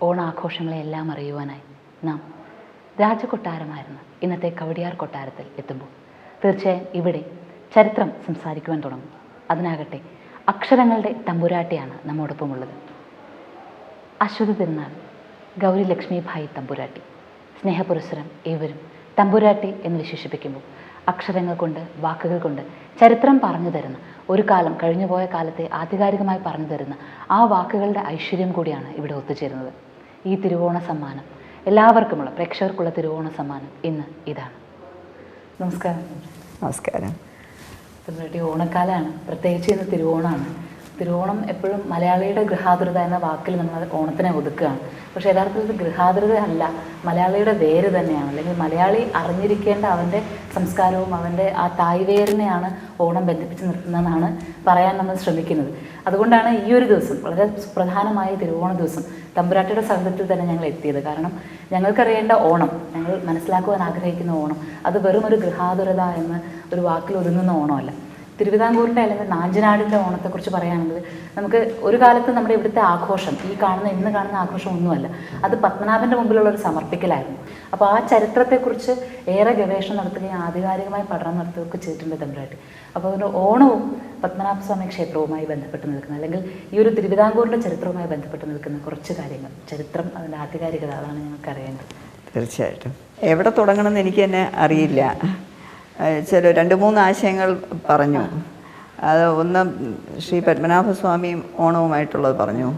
ഓണാഘോഷങ്ങളെല്ലാം അറിയുവാനായി നാം രാജകൊട്ടാരമായിരുന്ന ഇന്നത്തെ കവടിയാർ കൊട്ടാരത്തിൽ എത്തുമ്പോൾ തീർച്ചയായും ഇവിടെ ചരിത്രം സംസാരിക്കുവാൻ തുടങ്ങും. അതിനാകട്ടെ അക്ഷരങ്ങളുടെ തമ്പുരാട്ടിയാണ് നമ്മോടൊപ്പമുള്ളത്. അശ്വതി തിരുനാൾ ഗൗരി ലക്ഷ്മിഭായി തമ്പുരാട്ടി, സ്നേഹപുരസ്സരം ഏവരും തമ്പുരാട്ടി എന്ന് വിശേഷിപ്പിക്കുമ്പോൾ അക്ഷരങ്ങൾ കൊണ്ട്, വാക്കുകൾ കൊണ്ട് ചരിത്രം പറഞ്ഞു തരുന്ന, ഒരു കാലം കഴിഞ്ഞുപോയ കാലത്തെ ആധികാരികമായി പറഞ്ഞു തരുന്ന ആ വാക്കുകളുടെ ഐശ്വര്യം കൂടിയാണ് ഇവിടെ ഒത്തുചേരുന്നത്. ഈ തിരുവോണ സമ്മാനം എല്ലാവർക്കുമുള്ള, പ്രേക്ഷകർക്കുള്ള തിരുവോണ സമ്മാനം ഇന്ന് ഇതാണ്. നമസ്കാരം. നമസ്കാരം. തമ്പുരാട്ടി, ഓണക്കാലമാണ്, പ്രത്യേകിച്ച് ഇന്ന് തിരുവോണമാണ്. തിരുവോണം എപ്പോഴും മലയാളിയുടെ ഗൃഹാതുരത എന്ന വാക്കിൽ നമ്മൾ ഓണത്തിനെ ഒതുക്കുകയാണ്. പക്ഷേ യഥാർത്ഥത്തിൽ ഗൃഹാതുരത അല്ല, മലയാളിയുടെ വേര് തന്നെയാണ്. അല്ലെങ്കിൽ മലയാളി അറിഞ്ഞിരിക്കേണ്ട അവൻ്റെ സംസ്കാരവും അവൻ്റെ ആ തായ്വേരിനെയാണ് ഓണം ബന്ധിപ്പിച്ച് നിർത്തുന്നതെന്നാണ് പറയാൻ നമ്മൾ ശ്രമിക്കുന്നത്. അതുകൊണ്ടാണ് ഈ ഒരു ദിവസം, വളരെ സുപ്രധാനമായ തിരുവോണ ദിവസം, തമ്പുരാട്ടിയുടെ സവിധത്തിൽ തന്നെ ഞങ്ങൾ എത്തിയത്. കാരണം ഞങ്ങൾക്കറിയേണ്ട ഓണം, ഞങ്ങൾ മനസ്സിലാക്കുവാൻ ആഗ്രഹിക്കുന്ന ഓണം, അത് വെറും ഒരു ഗൃഹാതുരത എന്ന ഒരു വാക്കിൽ ഒതുങ്ങുന്ന ഓണമല്ല. തിരുവിതാംകൂറിൻ്റെ അല്ലെങ്കിൽ നാഞ്ചനാടിൻ്റെ ഓണത്തെക്കുറിച്ച് പറയുകയാണെങ്കിൽ നമുക്ക് ഒരു കാലത്ത് നമ്മുടെ ഇവിടുത്തെ ആഘോഷം, ഇന്ന് കാണുന്ന ആഘോഷം ഒന്നുമല്ല, അത് പത്മനാഭൻ്റെ മുമ്പിലുള്ള ഒരു സമർപ്പിക്കലായിരുന്നു. അപ്പോൾ ആ ചരിത്രത്തെക്കുറിച്ച് ഏറെ ഗവേഷണം നടത്തുകയും ആധികാരികമായി പഠനം നടത്തുകയൊക്കെ ചെയ്തിട്ടുണ്ട് തമ്പുരാട്ടി. അപ്പോൾ ഒരു ഓണവും പത്മനാഭസ്വാമി ക്ഷേത്രവുമായി ബന്ധപ്പെട്ട് നിൽക്കുന്ന, അല്ലെങ്കിൽ ഈ ഒരു തിരുവിതാംകൂറിൻ്റെ ചരിത്രവുമായി ബന്ധപ്പെട്ട് നിൽക്കുന്ന കുറച്ച് കാര്യങ്ങൾ, ചരിത്രം, അതിൻ്റെ ആധികാരികത, അതാണ് ഞങ്ങൾക്ക് അറിയേണ്ടത്. തീർച്ചയായിട്ടും. എവിടെ തുടങ്ങണമെന്ന് എനിക്ക് തന്നെ അറിയില്ല. ചില 2-3 ആശയങ്ങൾ പറഞ്ഞു. അത് ഒന്ന് ശ്രീ പത്മനാഭസ്വാമിയും ഓണവുമായിട്ടുള്ളത് പറഞ്ഞു.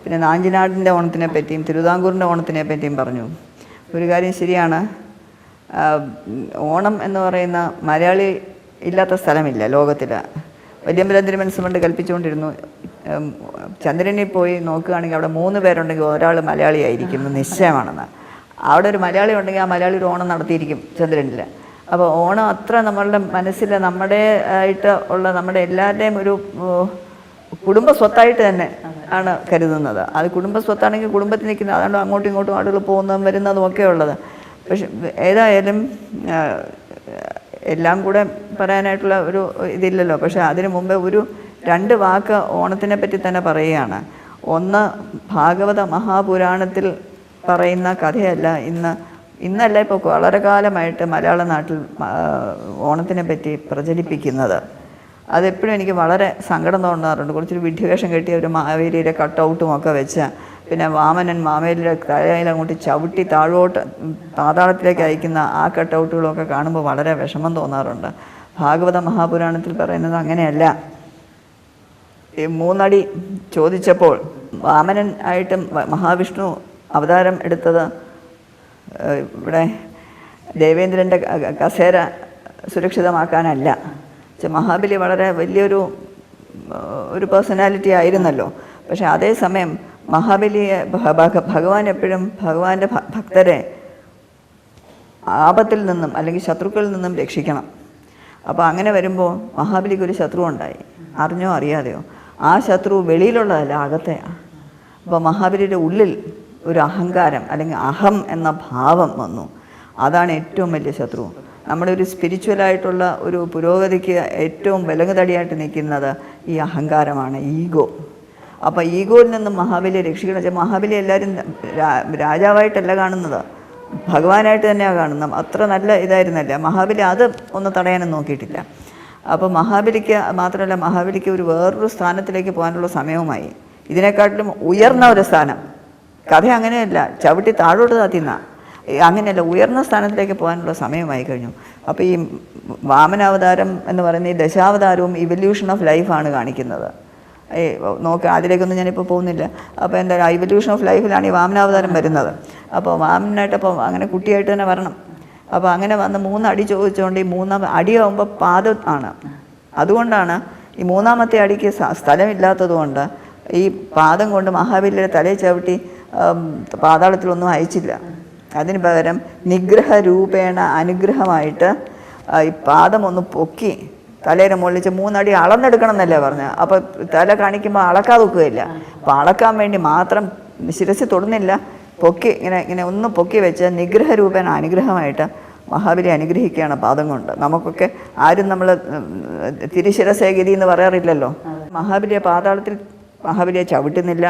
പിന്നെ നാഞ്ചനാടിൻ്റെ ഓണത്തിനെ പറ്റിയും തിരുവിതാംകൂറിൻ്റെ ഓണത്തിനെ പറ്റിയും പറഞ്ഞു. ഒരു കാര്യം ശരിയാണ്, ഓണം എന്ന് പറയുന്ന മലയാളി ഇല്ലാത്ത സ്ഥലമില്ല ലോകത്തിൽ. വല്യമ്പലം തിരുമനസ് കൊണ്ട് കൽപ്പിച്ചുകൊണ്ടിരുന്നു, ചന്ദ്രനിൽ പോയി നോക്കുകയാണെങ്കിൽ അവിടെ 3 പേരുണ്ടെങ്കിൽ ഒരാൾ മലയാളിയായിരിക്കും നിശ്ചയമാണെന്ന്. അവിടെ ഒരു മലയാളി ഉണ്ടെങ്കിൽ ആ മലയാളി ഒരു ഓണം നടത്തിയിരിക്കും ചന്ദ്രനിൽ. അപ്പോൾ ഓണം അത്ര നമ്മളുടെ മനസ്സിൽ നമ്മുടെ ആയിട്ട് ഉള്ള, നമ്മുടെ എല്ലാവരുടെയും ഒരു കുടുംബ സ്വത്തായിട്ട് തന്നെ ആണ് കരുതുന്നത്. അത് കുടുംബ സ്വത്താണെങ്കിൽ കുടുംബത്തിൽ നിൽക്കുന്നത്, അതുകൊണ്ട് അങ്ങോട്ടും ഇങ്ങോട്ടും ആളുകൾ പോകുന്നതും വരുന്നതും ഒക്കെ ഉള്ളത്. പക്ഷെ ഏതായാലും എല്ലാം കൂടെ പറയാനായിട്ടുള്ള ഒരു ഇതില്ലല്ലോ. പക്ഷെ അതിനു മുമ്പേ 2 വാക്ക് ഓണത്തിനെ പറ്റി തന്നെ പറയുകയാണ്. ഒന്ന്, ഭാഗവത മഹാപുരാണത്തിൽ പറയുന്ന കഥയല്ല ഇന്നല്ല, ഇപ്പോൾ വളരെ കാലമായിട്ട് മലയാള നാട്ടിൽ ഓണത്തിനെ പറ്റി പ്രചരിപ്പിക്കുന്നത്. അതെപ്പോഴും എനിക്ക് വളരെ സങ്കടം തോന്നാറുണ്ട്. കുറച്ചൊരു വിഡ്ഢിവേഷം കെട്ടിയ ഒരു മാവേലിയുടെ കട്ടൗട്ടും ഒക്കെ വെച്ച്, പിന്നെ വാമനൻ മാവേലിയുടെ തലയിൽ അങ്ങോട്ട് ചവിട്ടി താഴോട്ട് പാതാളത്തിലേക്ക് അയക്കുന്ന ആ കട്ടൗട്ടുകളൊക്കെ കാണുമ്പോൾ വളരെ വിഷമം തോന്നാറുണ്ട്. ഭാഗവത മഹാപുരാണത്തിൽ പറയുന്നത് അങ്ങനെയല്ല. ഈ 3 അടി ചോദിച്ചപ്പോൾ വാമനൻ ആയിട്ട് മഹാവിഷ്ണു അവതാരം എടുത്തത് ഇവിടെ ദേവേന്ദ്രൻ്റെ കസേര സുരക്ഷിതമാക്കാനല്ല. മഹാബലി വളരെ വലിയൊരു പേഴ്സണാലിറ്റി ആയിരുന്നല്ലോ. പക്ഷെ അതേസമയം മഹാബലിയെ ഭഗവാൻ എപ്പോഴും ഭഗവാന്റെ ഭക്തരെ ആപത്തിൽ നിന്നും അല്ലെങ്കിൽ ശത്രുക്കളിൽ നിന്നും രക്ഷിക്കണം. അപ്പോൾ അങ്ങനെ വരുമ്പോൾ മഹാബലിക്ക് ഒരു ശത്രു ഉണ്ടായി, അറിഞ്ഞോ അറിയാതെയോ. ആ ശത്രു വെളിയിലുള്ളതല്ല, അകത്തെയാണ്. അപ്പോൾ മഹാബലിയുടെ ഉള്ളിൽ ഒരു അഹങ്കാരം അല്ലെങ്കിൽ അഹം എന്ന ഭാവം വന്നു. അതാണ് ഏറ്റവും വലിയ ശത്രു. നമ്മുടെ ഒരു സ്പിരിച്വലായിട്ടുള്ള ഒരു പുരോഗതിക്ക് ഏറ്റവും വിലങ്ങുതടിയായിട്ട് നിൽക്കുന്നത് ഈ അഹങ്കാരമാണ്, ഈഗോ. അപ്പോൾ ഈഗോയിൽ നിന്നും മഹാബലിയെ രക്ഷിക്കണം വെച്ചാൽ, മഹാബലി എല്ലാവരും രാജാവായിട്ടല്ല കാണുന്നത്, ഭഗവാനായിട്ട് തന്നെയാണ് കാണുന്നത്. അത്ര നല്ല ഇതായിരുന്നല്ല മഹാബലി, അത് ഒന്ന് തടയാനും നോക്കിയിട്ടില്ല. അപ്പോൾ മഹാബലിക്ക് മാത്രമല്ല, മഹാബലിക്ക് വേറൊരു സ്ഥാനത്തിലേക്ക് പോകാനുള്ള സമയവുമായി. ഇതിനെക്കാട്ടിലും ഉയർന്ന ഒരു സ്ഥാനം. കഥ അങ്ങനെയല്ല, ചവിട്ടി താഴോട്ട് താത്തിന്ന, അങ്ങനെയല്ല, ഉയർന്ന സ്ഥാനത്തിലേക്ക് പോകാനുള്ള സമയമായി കഴിഞ്ഞു. അപ്പോൾ ഈ വാമനാവതാരം എന്ന് പറയുന്ന ഈ ദശാവതാരവും ഇവല്യൂഷൻ ഓഫ് ലൈഫാണ് കാണിക്കുന്നത്. അതിലേക്കൊന്നും ഞാനിപ്പോൾ പോകുന്നില്ല. അപ്പോൾ എന്തായാലും ഇവല്യൂഷൻ ഓഫ് ലൈഫിലാണ് ഈ വാമനാവതാരം വരുന്നത്. അപ്പോൾ വാമനായിട്ടപ്പോൾ അങ്ങനെ കുട്ടിയായിട്ട് തന്നെ വരണം. അപ്പോൾ അങ്ങനെ വന്ന് 3 അടി ചോദിച്ചുകൊണ്ട് ഈ 3ാം അടിയാകുമ്പോൾ പാദം ആണ്. അതുകൊണ്ടാണ് ഈ 3ാമത്തെ അടിക്ക് സ്ഥലമില്ലാത്തതുകൊണ്ട് ഈ പാദം കൊണ്ട് മഹാബലിയുടെ തലയിൽ ചവിട്ടി പാതാളത്തിലൊന്നും അയച്ചില്ല. അതിന് പകരം നിഗ്രഹരൂപേണ അനുഗ്രഹമായിട്ട് ഈ പാദം ഒന്ന് പൊക്കി തലയുടെ മുകളിൽ 3 അടി അളന്നെടുക്കണം എന്നല്ലേ പറഞ്ഞത്. അപ്പോൾ തല കാണിക്കുമ്പോൾ അളക്കാതെ വെക്കുകയില്ല. അപ്പോൾ അളക്കാൻ വേണ്ടി മാത്രം ശിരസിൽ തൊടുന്നില്ല, പൊക്കി ഇങ്ങനെ ഒന്ന് പൊക്കി വെച്ച് നിഗ്രഹരൂപേണ അനുഗ്രഹമായിട്ട് മഹാബലി അനുഗ്രഹിക്കുകയാണ് പാദം കൊണ്ട്. നമുക്കൊക്കെ ആരും നമ്മൾ തിരുശിരസേഗതി എന്ന് പറയാറില്ലല്ലോ. മഹാബലിയെ പാതാളത്തിൽ മഹാബലിയെ ചവിട്ടുന്നില്ല,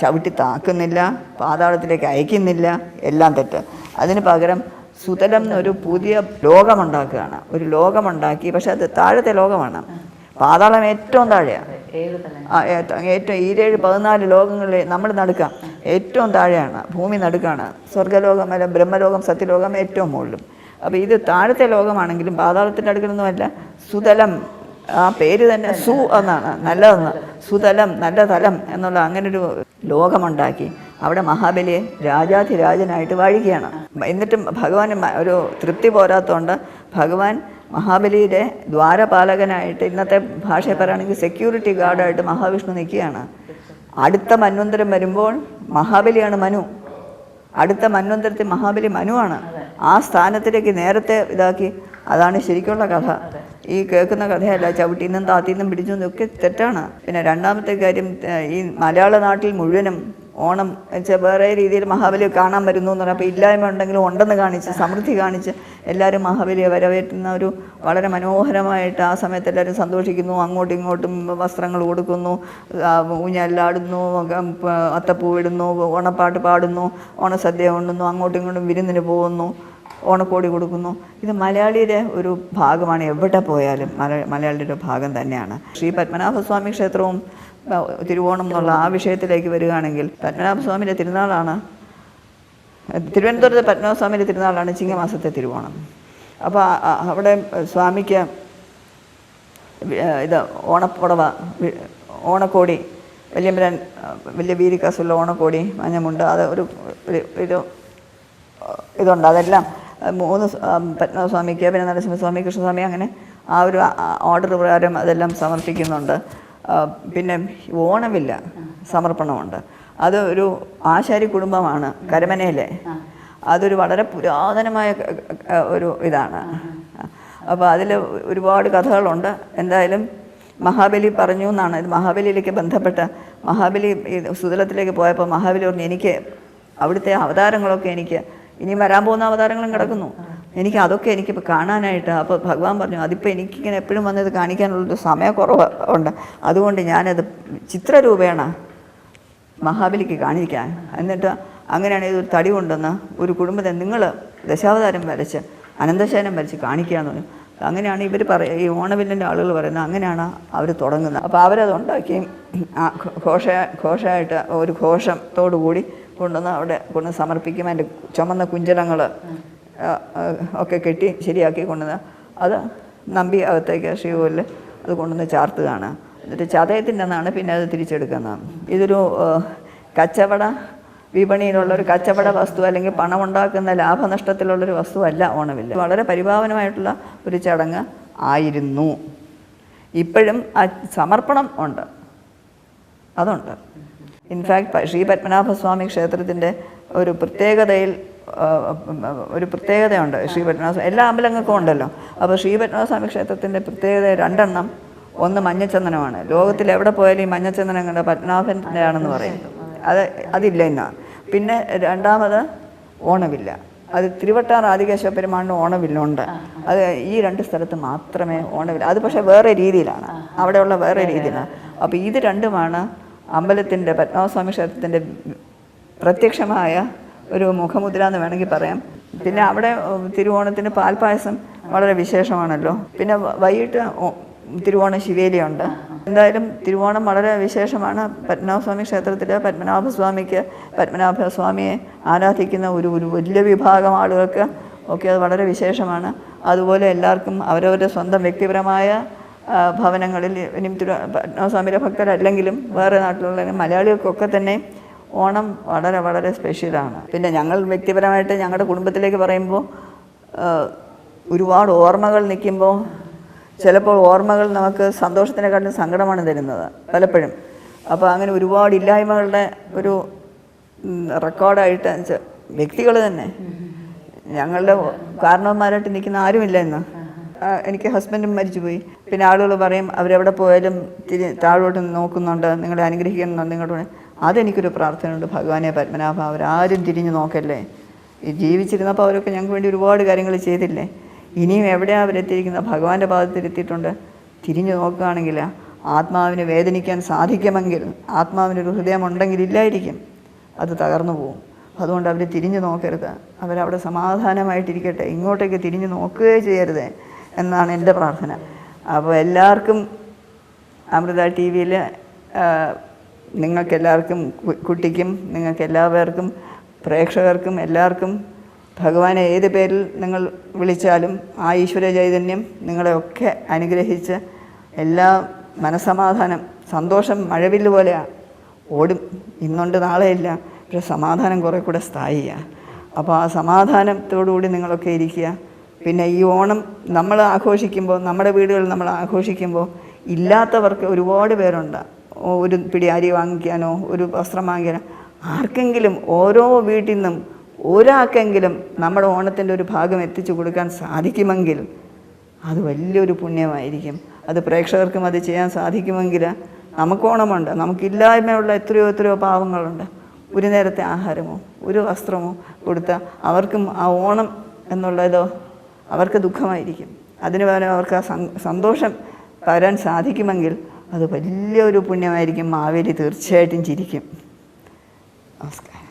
ചവിട്ടി താക്കുന്നില്ല, പാതാളത്തിലേക്ക് അയക്കുന്നില്ല, എല്ലാം തെറ്റ്. അതിന് പകരം സുതലം എന്നൊരു പുതിയ ലോകമുണ്ടാക്കുകയാണ്. ഒരു ലോകമുണ്ടാക്കി, പക്ഷെ അത് താഴത്തെ ലോകമാണ്. പാതാളം ഏറ്റവും താഴെയാണ്. ഏറ്റവും 14 ലോകങ്ങളിൽ നമ്മൾ നടുക്കാം, ഏറ്റവും താഴെയാണ്. ഭൂമി നടുക്കാണ്. സ്വർഗ്ഗലോകം അല്ല, ബ്രഹ്മലോകം, സത്യലോകം ഏറ്റവും മുകളിലും. അപ്പോൾ ഇത് താഴത്തെ ലോകമാണെങ്കിലും പാതാളത്തിൻ്റെ അടുക്കലൊന്നുമല്ല. സുതലം, ആ പേര് തന്നെ സു എന്നാണ്, നല്ലതെന്ന്. സുതലം, നല്ല തലം എന്നുള്ള അങ്ങനൊരു ലോകമുണ്ടാക്കി അവിടെ മഹാബലിയെ രാജാധിരാജനായിട്ട് വാഴുകയാണ്. എന്നിട്ടും ഭഗവാന് ഒരു തൃപ്തി പോരാത്തതുകൊണ്ട് ഭഗവാൻ മഹാബലിയുടെ ദ്വാരപാലകനായിട്ട്, ഇന്നത്തെ ഭാഷയിൽ പറയുകയാണെങ്കിൽ സെക്യൂരിറ്റി ഗാർഡായിട്ട് മഹാവിഷ്ണു നിൽക്കുകയാണ്. അടുത്ത മന്വന്തരം വരുമ്പോൾ മഹാബലിയാണ് മനു. അടുത്ത മന്വന്തരത്തിൽ മഹാബലി മനുവാണ്. ആ സ്ഥാനത്തിലേക്ക് നേരത്തെ ഇതാക്കി. അതാണ് ശരിക്കുള്ള കഥ. ഈ കേൾക്കുന്ന കഥയല്ല. ചവിട്ടിന്നും താത്തിന്നും പിടിച്ചെന്നും ഒക്കെ തെറ്റാണ്. പിന്നെ രണ്ടാമത്തെ കാര്യം, ഈ മലയാള നാട്ടിൽ മുഴുവനും ഓണം വെച്ചാൽ വേറെ രീതിയിൽ മഹാബലിയെ കാണാൻ വരുന്നു എന്ന് പറഞ്ഞാൽ, അപ്പോൾ ഇല്ലായ്മ ഉണ്ടെങ്കിലും ഉണ്ടെന്ന് കാണിച്ച്, സമൃദ്ധി കാണിച്ച് എല്ലാവരും മഹാബലിയെ വരവേറ്റുന്ന ഒരു വളരെ മനോഹരമായിട്ട് ആ സമയത്ത് എല്ലാവരും സന്തോഷിക്കുന്നു. അങ്ങോട്ടും ഇങ്ങോട്ടും വസ്ത്രങ്ങൾ കൊടുക്കുന്നു, ഊഞ്ഞാലാടുന്നു, അത്തപ്പൂവിടുന്നു, ഓണപ്പാട്ട് പാടുന്നു, ഓണസദ്യ ഉണ്ണുന്നു, അങ്ങോട്ടും ഇങ്ങോട്ടും വിരുന്നിന് പോകുന്നു, ഓണക്കോടി കൊടുക്കുന്നു. ഇത് മലയാളിയുടെ ഒരു ഭാഗമാണ്. എവിടെ പോയാലും മലയാളിയുടെ ഭാഗം തന്നെയാണ്. ശ്രീ പത്മനാഭസ്വാമി ക്ഷേത്രവും തിരുവോണം എന്നുള്ള ആ വിഷയത്തിലേക്ക് വരികയാണെങ്കിൽ, പത്മനാഭസ്വാമിയുടെ തിരുനാളാണ്, തിരുവനന്തപുരത്തെ പത്മനാഭസ്വാമിയുടെ തിരുനാളാണ് ചിങ്ങമാസത്തെ തിരുവോണം. അപ്പോൾ അവിടെ സ്വാമിക്ക് ഇത് ഓണപ്പുടവ, ഓണക്കോടി, വലിയ വീരിക്കാസുള്ള ഓണക്കോടി, മഞ്ഞമുണ്ട്, അത് ഒരു ഇതുണ്ട്. അതെല്ലാം 3 പത്മനാഭസ്വാമിക്ക്, പിന്നെ നരസിംഹസ്വാമി, കൃഷ്ണസ്വാമി, അങ്ങനെ ആ ഒരു ഓർഡർ പ്രകാരം അതെല്ലാം സമർപ്പിക്കുന്നുണ്ട്. പിന്നെ ഓണവില്ല സമർപ്പണമുണ്ട്. അത് ഒരു ആശാരി കുടുംബമാണ് കരമനയിലെ. അതൊരു വളരെ പുരാതനമായ ഒരു ഇതാണ്. അപ്പോൾ അതിൽ ഒരുപാട് കഥകളുണ്ട്. എന്തായാലും മഹാബലി പറഞ്ഞു എന്നാണ്. ഇത് മഹാബലിയിലേക്ക് ബന്ധപ്പെട്ട, മഹാബലി സുതലത്തിലേക്ക് പോയപ്പോൾ മഹാബലി പറഞ്ഞു, എനിക്ക് അവിടുത്തെ അവതാരങ്ങളൊക്കെ, എനിക്ക് ഇനി വരാൻ പോകുന്ന അവതാരങ്ങളും കിടക്കുന്നു, എനിക്ക് അതൊക്കെ എനിക്കിപ്പോൾ കാണാനായിട്ട്. അപ്പോൾ ഭഗവാൻ പറഞ്ഞു, അതിപ്പോൾ എനിക്കിങ്ങനെ എപ്പോഴും വന്നത് കാണിക്കാനുള്ളൊരു സമയക്കുറവ് ഉണ്ട്, അതുകൊണ്ട് ഞാനത് ചിത്രരൂപേണ മഹാബലിക്ക് കാണിക്കാൻ. എന്നിട്ട് അങ്ങനെയാണ് ഇതൊരു തടി കൊണ്ടുവന്ന് ഒരു കുടുംബത്തെ നിങ്ങൾ ദശാവതാരം വരച്ച്, അനന്തശയനം വരച്ച് കാണിക്കുകയെന്ന് പറഞ്ഞു. അങ്ങനെയാണ് ഇവർ ഈ ഓണവില്ലിൻ്റെ ആളുകൾ പറയുന്നത്. അങ്ങനെയാണ് അവർ തുടങ്ങുന്നത്. അപ്പോൾ അവരത് ഉണ്ടാക്കി ഘോഷമായിട്ട് ഒരു ഘോഷത്തോടു കൂടി കൊണ്ടുവന്ന് അവിടെ കൊണ്ട് സമർപ്പിക്കും. അതിൻ്റെ ചുമന്ന കുഞ്ചലങ്ങൾ ഒക്കെ കെട്ടി ശരിയാക്കി കൊണ്ടുവന്ന് അത് നമ്പി അകത്തേക്ക് ശ്രീകോവിലിൽ അത് കൊണ്ടുവന്ന് ചാർത്തുകയാണ്. എന്നിട്ട് ചതയത്തിൻ്റെ അന്നാണ് പിന്നെ അത് തിരിച്ചെടുക്കുന്നതാണ്. ഇതൊരു കച്ചവട വിപണിയിലുള്ളൊരു കച്ചവട വസ്തു, അല്ലെങ്കിൽ പണമുണ്ടാക്കുന്ന ലാഭനഷ്ടത്തിലുള്ളൊരു വസ്തുവല്ല ഓണവില്ല്. വളരെ പരിപാവനമായിട്ടുള്ള ഒരു ചടങ്ങ് ആയിരുന്നു. ഇപ്പോഴും ആ സമർപ്പണം ഉണ്ട്, അതുണ്ട്. ഇൻഫാക്ട് ശ്രീ പത്മനാഭസ്വാമി ക്ഷേത്രത്തിൻ്റെ ഒരു പ്രത്യേകതയുണ്ട്. ശ്രീ പത്മനാഭ എല്ലാ അമ്പലങ്ങൾക്കും ഉണ്ടല്ലോ. അപ്പോൾ ശ്രീ പത്മനാഭസ്വാമി ക്ഷേത്രത്തിൻ്റെ പ്രത്യേകത 2 എണ്ണം. ഒന്ന് മഞ്ഞച്ചന്ദനമാണ്. ലോകത്തിൽ എവിടെ പോയാലും ഈ മഞ്ഞച്ചന്ദനം കണ്ട പത്മനാഭൻ്റെ ആണെന്ന് പറയും. അതില്ല ഇന്നാണ്. പിന്നെ രണ്ടാമത് ഓണവില്ല. അത് തിരുവട്ടാർ ആദികേശവ പെരുമാളിന് ഓണവില്ലുണ്ട്. അത് ഈ 2 സ്ഥലത്ത് മാത്രമേ ഓണവില്ല. അത് പക്ഷേ വേറെ രീതിയിലാണ്, അവിടെയുള്ള വേറെ രീതിയിലാണ്. അപ്പോൾ ഇത് രണ്ടുമാണ് അമ്പലത്തിൻ്റെ, പത്മനാഭസ്വാമി ക്ഷേത്രത്തിൻ്റെ പ്രത്യക്ഷമായ ഒരു മുഖമുദ്ര എന്ന് വേണമെങ്കിൽ പറയാം. പിന്നെ അവിടെ തിരുവോണത്തിന് പാൽപ്പായസം വളരെ വിശേഷമാണല്ലോ. പിന്നെ വൈകിട്ട് തിരുവോണ ശിവേലിയുണ്ട്. എന്തായാലും തിരുവോണം വളരെ വിശേഷമാണ്. പത്മനാഭസ്വാമി ക്ഷേത്രത്തിൽ പത്മനാഭസ്വാമിയെ ആരാധിക്കുന്ന ഒരു വലിയ വിഭാഗം ആളുകൾക്ക് ഒക്കെ അത് വളരെ വിശേഷമാണ്. അതുപോലെ എല്ലാവർക്കും അവരവരുടെ സ്വന്തം വ്യക്തിപരമായ ഭവനങ്ങളിൽ, ഇനിയും പത്മനാഭസ്വാമിയുടെ ഭക്തരല്ലെങ്കിലും വേറെ നാട്ടിലുള്ള മലയാളികൾക്കൊക്കെ തന്നെ ഓണം വളരെ വളരെ സ്പെഷ്യലാണ്. പിന്നെ ഞങ്ങൾ വ്യക്തിപരമായിട്ട് ഞങ്ങളുടെ കുടുംബത്തിലേക്ക് പറയുമ്പോൾ ഒരുപാട് ഓർമ്മകൾ നിൽക്കുമ്പോൾ ചിലപ്പോൾ ഓർമ്മകൾ നമുക്ക് സന്തോഷത്തിനെക്കാട്ടും സങ്കടമാണ് തരുന്നത് പലപ്പോഴും. അപ്പോൾ അങ്ങനെ ഒരുപാട് ഇല്ലായ്മകളുടെ ഒരു റെക്കോർഡായിട്ട് വ്യക്തികൾ തന്നെ, ഞങ്ങളുടെ കാരണവന്മാരായിട്ട് നിൽക്കുന്ന ആരുമില്ല ഇന്ന്. എനിക്ക് ഹസ്ബൻഡും മരിച്ചുപോയി. പിന്നെ ആളുകൾ പറയും അവരെവിടെ പോയാലും താഴോട്ട് നോക്കുന്നുണ്ട്, നിങ്ങളെ അനുഗ്രഹിക്കുന്നുണ്ട്, നിങ്ങളുടെ അതെനിക്കൊരു പ്രാർത്ഥനയുണ്ട്. ഭഗവാനെ പത്മനാഭ, അവരാരും തിരിഞ്ഞു നോക്കല്ലേ. ഈ ജീവിച്ചിരുന്നപ്പോൾ അവരൊക്കെ ഞങ്ങൾക്ക് വേണ്ടി ഒരുപാട് കാര്യങ്ങൾ ചെയ്തില്ലേ. ഇനിയും എവിടെയാണ് അവരെത്തിയിരിക്കുന്നത്? ഭഗവാന്റെ പാദത്തിലെത്തിയിട്ടുണ്ട്. തിരിഞ്ഞു നോക്കുകയാണെങ്കിൽ ആത്മാവിന് വേദനിക്കാൻ സാധിക്കുമെങ്കിൽ, ആത്മാവിനൊരു ഹൃദയമുണ്ടെങ്കിൽ ഇല്ലായിരിക്കും, അത് തകർന്നു പോകും. അതുകൊണ്ട് അവർ തിരിഞ്ഞു നോക്കരുത്, അവരവിടെ സമാധാനമായിട്ടിരിക്കട്ടെ, ഇങ്ങോട്ടേക്ക് തിരിഞ്ഞു നോക്കുകയേ ചെയ്യരുത് എന്നാണ് എൻ്റെ പ്രാർത്ഥന. അപ്പോൾ എല്ലാവർക്കും അമൃത ടി വിയിൽ നിങ്ങൾക്കെല്ലാവർക്കും, കുട്ടിക്കും നിങ്ങൾക്കെല്ലാവർക്കും, പ്രേക്ഷകർക്കും എല്ലാവർക്കും ഭഗവാനെ ഏത് പേരിൽ നിങ്ങൾ വിളിച്ചാലും ആ ഈശ്വര ചൈതന്യം നിങ്ങളെയൊക്കെ അനുഗ്രഹിച്ച് എല്ലാ മനസ്സമാധാനം, സന്തോഷം മഴവില്ല് പോലെയാണ്, ഓടും, ഇന്നുണ്ട് നാളെ ഇല്ല, പക്ഷെ സമാധാനം കുറേ കൂടെ സ്ഥായിയാണ്. അപ്പോൾ ആ സമാധാനത്തോടുകൂടി നിങ്ങളൊക്കെ ഇരിക്കുക. പിന്നെ ഈ ഓണം നമ്മൾ ആഘോഷിക്കുമ്പോൾ, നമ്മുടെ വീടുകളിൽ നമ്മൾ ആഘോഷിക്കുമ്പോൾ ഇല്ലാത്തവർക്ക് ഒരുപാട് പേരുണ്ട്. ഒരു പിടി അരി വാങ്ങിക്കാനോ ഒരു വസ്ത്രം വാങ്ങിക്കാനോ, ആർക്കെങ്കിലും ഓരോ വീട്ടിൽ നിന്നും ഒരാൾക്കെങ്കിലും നമ്മുടെ ഓണത്തിൻ്റെ ഒരു ഭാഗം എത്തിച്ചു കൊടുക്കാൻ സാധിക്കുമെങ്കിൽ അത് വലിയൊരു പുണ്യമായിരിക്കും. അത് പ്രേക്ഷകർക്കും അത് ചെയ്യാൻ സാധിക്കുമെങ്കിൽ നമുക്ക് ഓണമുണ്ട്. നമുക്കില്ലായ്മയുള്ള എത്രയോ പാവങ്ങളുണ്ട്. ഒരു നേരത്തെ ആഹാരമോ ഒരു വസ്ത്രമോ കൊടുത്താൽ അവർക്കും ആ ഓണം എന്നുള്ളതോ അവർക്ക് ദുഃഖമായിരിക്കും. അതിന് പകരം അവർക്ക് ആ സന്തോഷം തരാൻ സാധിക്കുമെങ്കിൽ അത് വലിയൊരു പുണ്യമായിരിക്കും. മാവേലി തീർച്ചയായിട്ടും ചിരിക്കും. നമസ്കാരം.